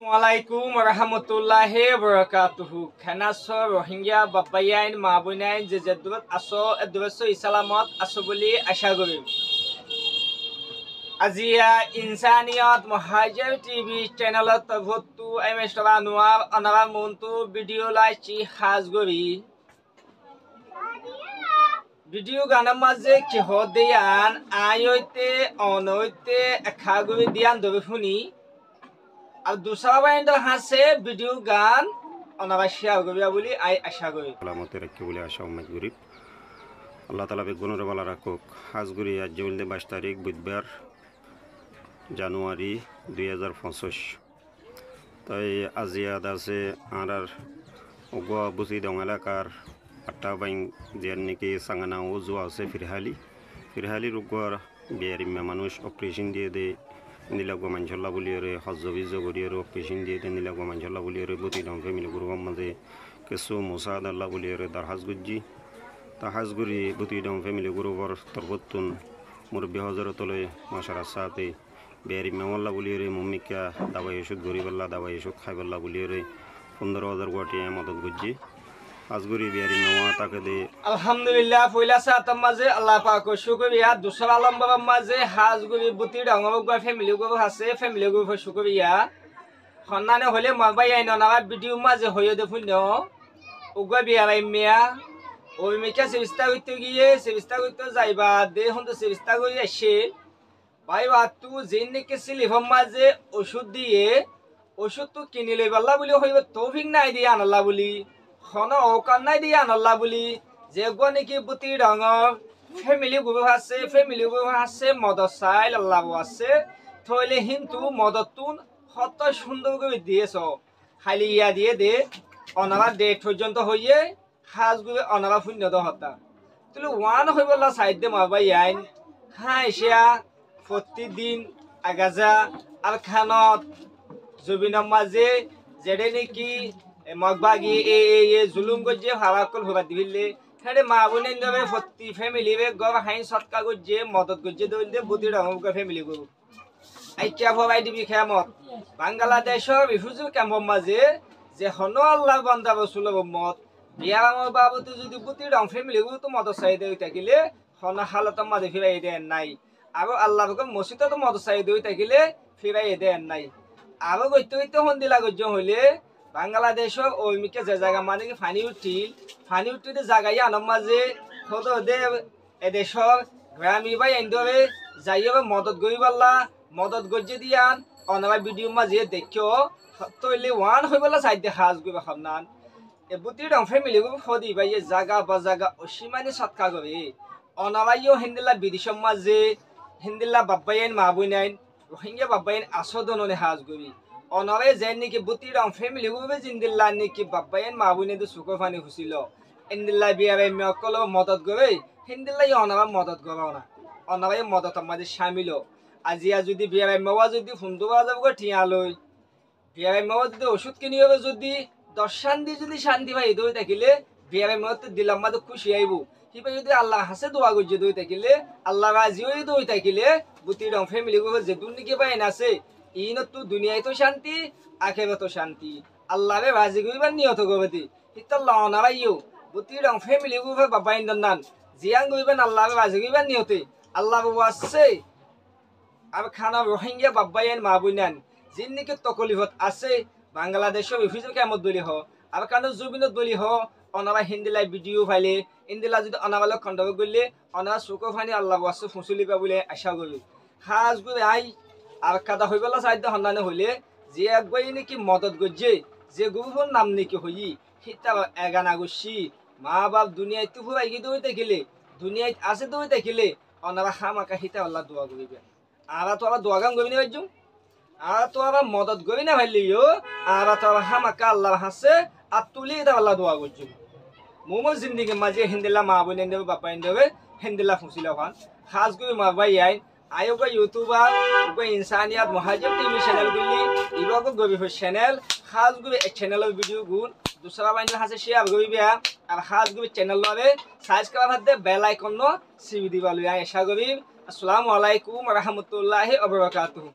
Assalamualaikum warahmatullahi wabarakatuh. Khanasor Rohingya babayain mabunain jejadut aso edwaso isalamat asobuli ashaguri. Azia insaniyat muhajir TV channel tabhutu emestara nuar anara muntu video laichi hazguri. Video gana maze kihodeyan ayoite onoite akhaguri dian dobifuni. আর দুসরা binder হাসে video গান অনাবাসিয়া গবিয়া বলি I আশা করি সালামতে রাখি বলে আশা উম্মত গরিব আল্লাহ তাআলা বেগুনের বালা রাখুক হাজগুড়ি আজ জুলদে 22 তারিখ বুধবার জানুয়ারি 2025 তাই আজিয়াদ আছে আর ওগো বুসি দং এলাকার আটটা বাইং যেন নাকি সাঙ্গানা ওজু আছে ফিরহালি রোগর বিয়ারি মানুষ অপারেশন দিয়ে দে নীলাগো মানঝল্লা বলিয়ে হজবিজ গড়িয়ে অপারেশন দিয়ে দে নীলাগো মানঝল্লা বলিয়ে বতি দং ফ্যামিলি গুরুগম মাঝে কেসু মোসাদ আল্লাহ বলিয়ে দারহাজ গুজ্জি তাহাজগুড়ি বতি দং ফ্যামিলি গুরুবর তরবতুন মুরব্বী হজরতলে মাসার সাথে বিয়ারি মেমল্লা বলিয়ে মম্মিকা দাবাই ওষুধ গরিবাল্লা দাবাই ওষুধ খাইবাল্লা বলিয়ে 15,000 কোটি মদত গুজ্জি আজগুড়ি বিয়ারি মেওয়া তাকে দে আলহামদুলিল্লাহ পয়লা সাতম মাঝে আল্লাহ পাক শুকরিয়া দুসরা লম্বা মাঝে হাজগুড়ি বুতি ডঙ্গা ফ্যামিলি গো আছে ফ্যামিলি গো শুকরিয়া খন্নানে হলে মাবাই আইন না ভিডিও মাঝে হয়ে দে ফুন্য উগা বিয়ারাই মিয়া ওই মেকা চেষ্টা করতে গিয়ে চেষ্টা করতে যাইবা দে হন তো চেষ্টা করে আসে ভাই বাতু যেন নাকি সিলিভম মাঝে ওষুধ দিয়ে ওষুধ তো কিনে লইবাল্লা বলি হইব তৌফিক নাই দিয়ে আনাল্লা বলি খনো অকান নাই দিয়ে আনাল্লা বলি যে গো নাকি বুতি ডঙর ফ্যামিলি গো আছে মদত চাইল আল্লাহ আছে থইলে কিন্তু মদতুন কত সুন্দর করে দিয়েছ খালি ইয়া দিয়ে দে অনারা ডেট পর্যন্ত হইয়ে হাজ গুবে অনারা শূন্য হতা তুই ওয়ান হইবলা সাইড দে মাবাই আইন হাইসা প্রতিদিন আগাজা আর খানত জুবিনের মাঝে যেডে নাকি মগবাগি এ জুলুম গজে হারাকল হবা দিবিলে হেডে মা বোনে নবে প্রতি ফ্যামিলি বে গব হাইন সৎকা গজে মদত গজে দইলে বুতি রঙ ফ্যামিলি গো আইচা ভবাই দিবি খেমত বাংলাদেশের রিফিউজি ক্যাম্পের মাঝে যে হন আল্লাহ বান্দা রসুল মত বিয়ারামর বাবুতে যদি বুতি রং ফ্যামিলি গো তো মদত চাই দেই থাকিলে হন হালতের মাঝে ফিরাই দেন নাই আর আল্লাহ মসজিদে তো মদত চাই দেই থাকিলে ফিরাই দেন নাই আর গইতে গইতে হন্দিলা গজ্জ হইলে বাংলাদেশের ওই মিকে যে জায়গা মানে কি ফানি উঠিতে জায়গায় আনম মাঝে হতো দে এদেশের গ্রামী বাই এন্দরে যাইবে মদত গরিবাল্লা মদত গজ্জে দিয়ান অনাবা ভিডিও মাঝে দেখিও তৈলে ওয়ান হইবলা সাইডে হাজ গইবা খাবনান এ বুতি রং ফ্যামিলি গো ফদি বাই জায়গা বা জায়গা অসীমানি সৎকা করে অনাবাইও হিন্দিলা বিদেশের মাঝে হিন্দিলা বাব্বাইন মা বইনাইন রোহিঙ্গা বাব্বাইন আসদননে হাজ গবি অনরে যেন নাকি বুতি রং ফ্যামিলি গো জিন্দিল্লা নাকি বাব্বাইন মা বইনে তো সুকো ফানি হুসিল ইন্দিল্লা বিয়ারে মেকল মদত গবে হিন্দিল্লা অনাবা মদত গবাও না অনাবাই মদত মাঝে শামিল আজিয়া যদি বিয়ারে মেওয়া যদি ফুন্দুবা যাব ঠিয়া লই বিয়ারে মেওয়া যদি ওষুধ কিনি হবে যদি 10 শান্তি যদি শান্তি ভাই দই থাকিলে বিয়ারে মেওয়াতে দিলাম মাঝে খুশি আইব কিবা যদি আল্লাহ হাসে দোয়া গজে দই থাকিলে আল্লাহ রাজি হয়ে দই থাকিলে বুতি রং ফ্যামিলি গো যে দুর্নীতি পাই আছে ইনতো দুনিয়ায় তো শান্তি আখেরাতে তো শান্তি আল্লাহরে রাজি করিবার নিয়ত করবে ইতাল্লাহ নারাইও বুতি রং ফ্যামিলি গো বাবা ইন্দান জিয়াং করিবেন আল্লাহরে রাজি করিবার নিয়তে আল্লাহ বাবু আছে আর খানা রোহিঙ্গা বাব্বাইন মা বইনান যিন নাকি তকলিফত আছে বাংলাদেশের রিফিউজি ক্যাম্পত বলি হ আর কারণ জুবিনত বলি হ অনারা হিন্দিলাই ভিডিও ফাইলে ইন্দিলা যদি অনাবালক খন্ডব করলে অনারা চুকো ফানি আল্লাহ আছে ফুঁচুলিবা বলে আশা করি হাজ করে আই আর কাদা হইবলা সাইড হন্দানে হইলে যে একবাই নাকি মদত গজ্জে যে গুরুর নাম নাকি হই হিতা এগানা গুছি মা বাপ দুনিয়ায় তো ফুরাই গিয়ে দই দেখিলে দুনিয়ায় আছে দই দেখিলে অনারা হামাকা হিতা আল্লাহ দোয়া করিবে আর তো আবার দোয়া গান করবি না ভাইজুম আর তো আবার মদত করি না ভাইলিও আর তো আবার হামাকা আল্লাহ হাসে আর তুলি এটা আল্লাহ দোয়া করছো মোমো জিন্দিগি মাঝে হিন্দিলা মা বোন দেবে বাপা দেবে হিন্দিলা ফুসিলা খান খাস করে মা ভাই আইন আয়োগ ইউটিউবার ইনসানিয়াত মুহাজির টিভি চ্যানেল গুলি ইবাগো গবি চ্যানেল খাস গুবি এক চ্যানেলের ভিডিও গুণ দুসরা বাইন হাসে শেয়ার গবি আর খাস গুবি চ্যানেল লবে সাইজ করা ভাতে বেল আইকন সিবি দিবা লই আশা গবি আসসালামু আলাইকুম ওয়া রাহমাতুল্লাহি ওয়া বারাকাতুহু।